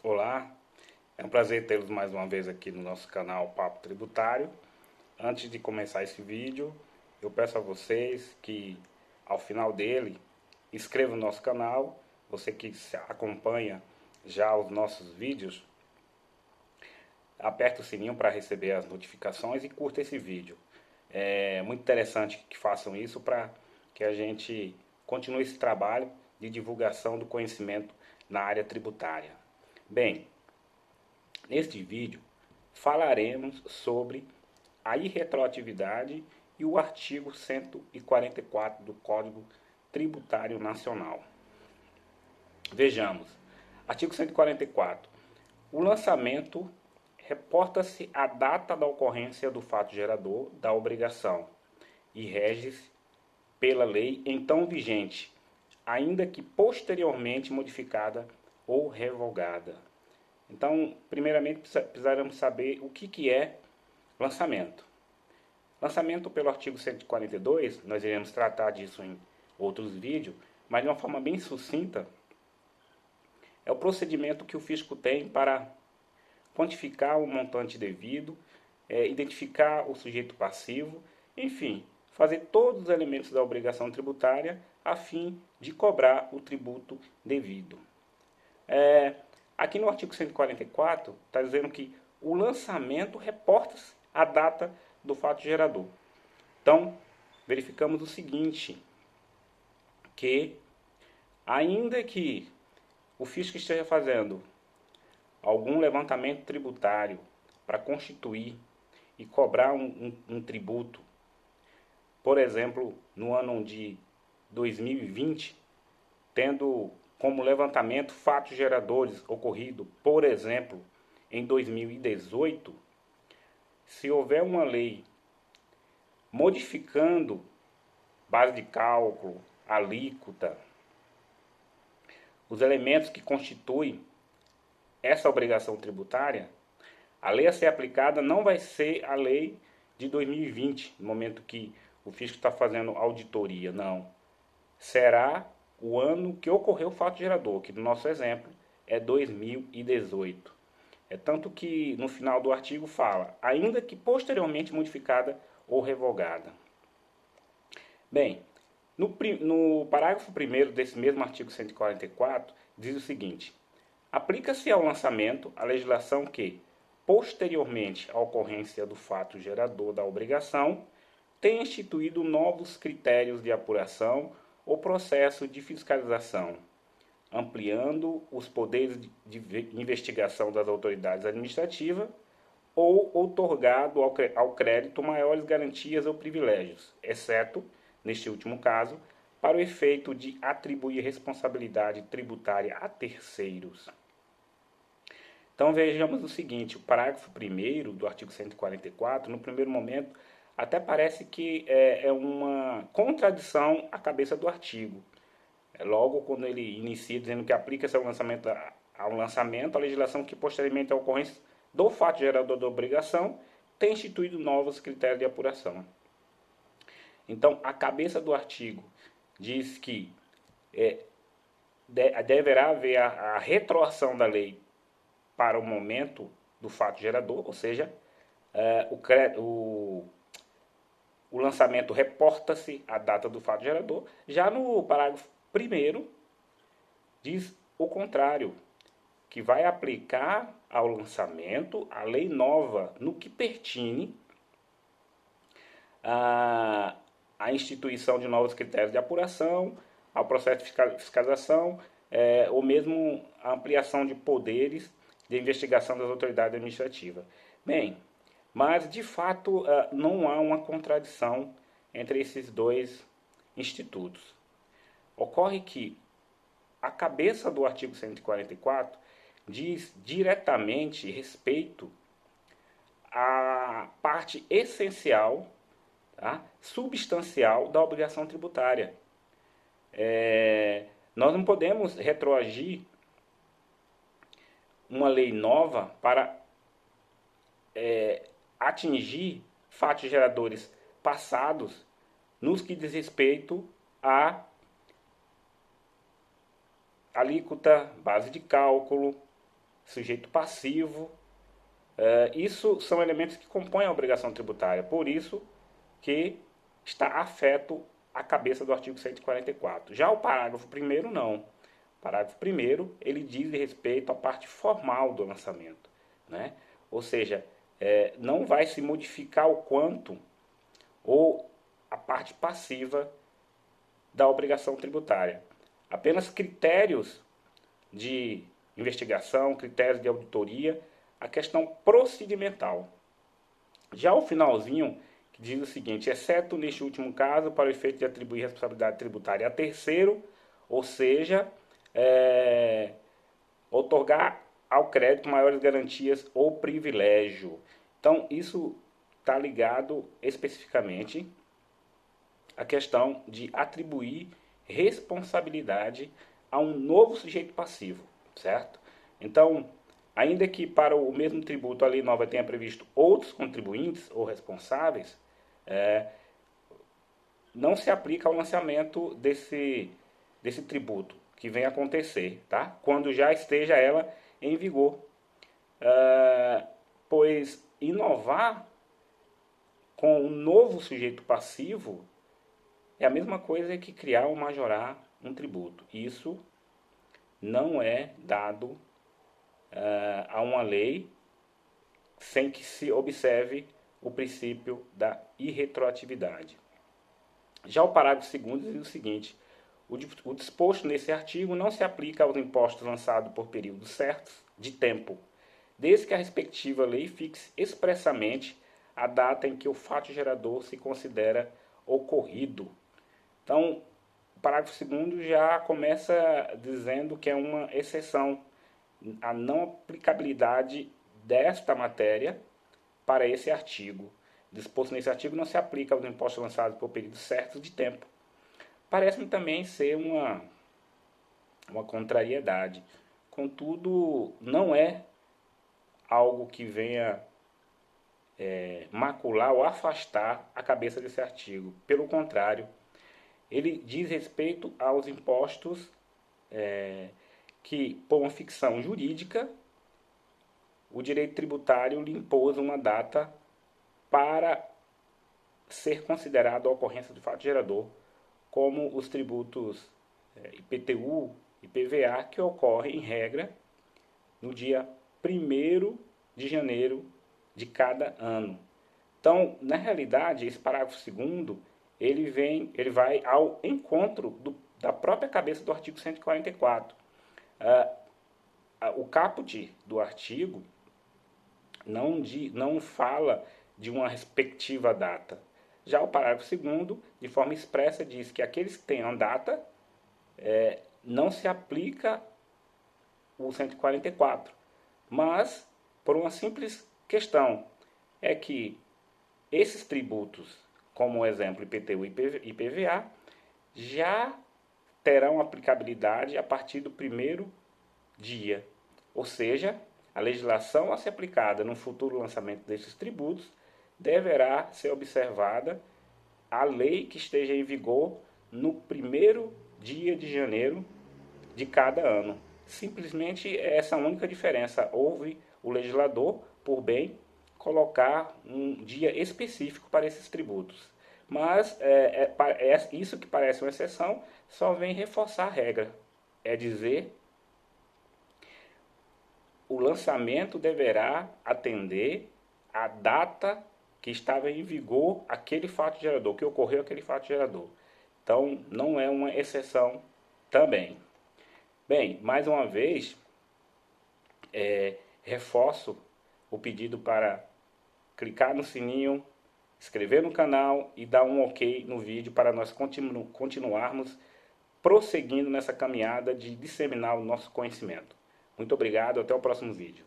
Olá, é um prazer tê-los mais uma vez aqui no nosso canal Papo Tributário. Antes de começar esse vídeo, eu peço a vocês que ao final dele inscrevam no nosso canal. Você que acompanha já os nossos vídeos, aperte o sininho para receber as notificações e curta esse vídeo. É muito interessante que façam isso para que a gente continue esse trabalho de divulgação do conhecimento na área tributária. Bem, neste vídeo falaremos sobre a irretroatividade e o artigo 144 do Código Tributário Nacional. Vejamos, artigo 144. O lançamento reporta-se a data da ocorrência do fato gerador da obrigação e rege-se pela lei então vigente, ainda que posteriormente modificada ou revogada. Então, primeiramente, precisaremos saber o que é lançamento. Lançamento pelo artigo 142, nós iremos tratar disso em outros vídeos, mas de uma forma bem sucinta, é o procedimento que o fisco tem para quantificar o montante devido, identificar o sujeito passivo, enfim, fazer todos os elementos da obrigação tributária a fim de cobrar o tributo devido. Aqui no artigo 144 está dizendo que o lançamento reporta-se a data do fato gerador. Então, verificamos o seguinte, que ainda que o fisco esteja fazendo algum levantamento tributário para constituir e cobrar um tributo, por exemplo, no ano de 2020, tendo como levantamento fatos geradores ocorrido, por exemplo, em 2018, se houver uma lei modificando base de cálculo, alíquota, os elementos que constituem essa obrigação tributária, a lei a ser aplicada não vai ser a lei de 2020, no momento que o fisco está fazendo auditoria, não. Será o ano que ocorreu o fato gerador, que no nosso exemplo é 2018. É tanto que no final do artigo fala, ainda que posteriormente modificada ou revogada. Bem, no parágrafo 1º desse mesmo artigo 144, diz o seguinte: aplica-se ao lançamento a legislação que, posteriormente à ocorrência do fato gerador da obrigação, tenha instituído novos critérios de apuração ou processo de fiscalização, ampliando os poderes de investigação das autoridades administrativas ou outorgado ao crédito maiores garantias ou privilégios, exceto, neste último caso, para o efeito de atribuir responsabilidade tributária a terceiros. Então vejamos o seguinte, o parágrafo 1º do artigo 144, no primeiro momento, até parece que é uma contradição à cabeça do artigo. Logo, quando ele inicia dizendo que aplica-se ao lançamento a legislação que, posteriormente à ocorrência do fato gerador da obrigação, tem instituído novos critérios de apuração. Então, a cabeça do artigo diz que deverá haver a retroação da lei para o momento do fato gerador, ou seja, o lançamento reporta-se à data do fato gerador. Já no parágrafo 1º, diz o contrário, que vai aplicar ao lançamento a lei nova no que pertine à instituição de novos critérios de apuração, ao processo de fiscalização, ou mesmo a ampliação de poderes de investigação das autoridades administrativas. Bem, mas de fato não há uma contradição entre esses dois institutos. Ocorre que a cabeça do artigo 144 diz diretamente respeito à parte essencial, tá, substancial da obrigação tributária. Nós não podemos retroagir uma lei nova para atingir fatos geradores passados nos que diz respeito a alíquota, base de cálculo, sujeito passivo. Isso são elementos que compõem a obrigação tributária, por isso que está afeto à cabeça do artigo 144. Já o parágrafo 1º não. O parágrafo 1º, ele diz respeito à parte formal do lançamento, né? Ou seja, não vai se modificar o quanto ou a parte passiva da obrigação tributária. Apenas critérios de investigação, critérios de auditoria, a questão procedimental. Já o finalzinho, que diz o seguinte: exceto neste último caso, para o efeito de atribuir responsabilidade tributária a terceiro, ou seja, outorgar ao crédito maiores garantias ou privilégio. Então, isso está ligado especificamente à questão de atribuir responsabilidade a um novo sujeito passivo, certo? Então, ainda que para o mesmo tributo a lei nova tenha previsto outros contribuintes ou responsáveis, não se aplica ao lançamento desse tributo que vem acontecer, tá? Quando já esteja ela em vigor. Pois inovar com um novo sujeito passivo é a mesma coisa que criar ou majorar um tributo. Isso não é dado a uma lei sem que se observe o princípio da irretroatividade. Já o parágrafo 2º diz o seguinte: o disposto nesse artigo não se aplica aos impostos lançados por períodos certos de tempo, desde que a respectiva lei fixe expressamente a data em que o fato gerador se considera ocorrido. Então, o parágrafo 2º já começa dizendo que é uma exceção a não aplicabilidade desta matéria para esse artigo. Disposto nesse artigo não se aplica aos impostos lançados por períodos certos de tempo. Parece-me também ser uma contrariedade. Contudo, não é algo que venha macular ou afastar a cabeça desse artigo. Pelo contrário, ele diz respeito aos impostos que, por uma ficção jurídica, o direito tributário lhe impôs uma data para ser considerado a ocorrência do fato gerador, como os tributos IPTU e IPVA, que ocorrem, em regra, no dia 1º de janeiro de cada ano. Então, na realidade, esse parágrafo 2º, ele vai ao encontro da própria cabeça do artigo 144. O caput do artigo não fala de uma respectiva data. Já o parágrafo 2º, de forma expressa, diz que aqueles que tenham data, não se aplica o 144. Mas, por uma simples questão, é que esses tributos, como exemplo IPTU e IPVA, já terão aplicabilidade a partir do 1º dia. Ou seja, a legislação a ser aplicada no futuro lançamento desses tributos deverá ser observada a lei que esteja em vigor no 1º dia de janeiro de cada ano. Simplesmente essa única diferença. Houve o legislador, por bem, colocar um dia específico para esses tributos. Mas isso que parece uma exceção só vem reforçar a regra. É dizer, o lançamento deverá atender à data que estava em vigor aquele fato gerador, que ocorreu aquele fato gerador. Então, não é uma exceção também. Bem, mais uma vez, reforço o pedido para clicar no sininho, inscrever no canal e dar um ok no vídeo para nós continuarmos prosseguindo nessa caminhada de disseminar o nosso conhecimento. Muito obrigado, até o próximo vídeo.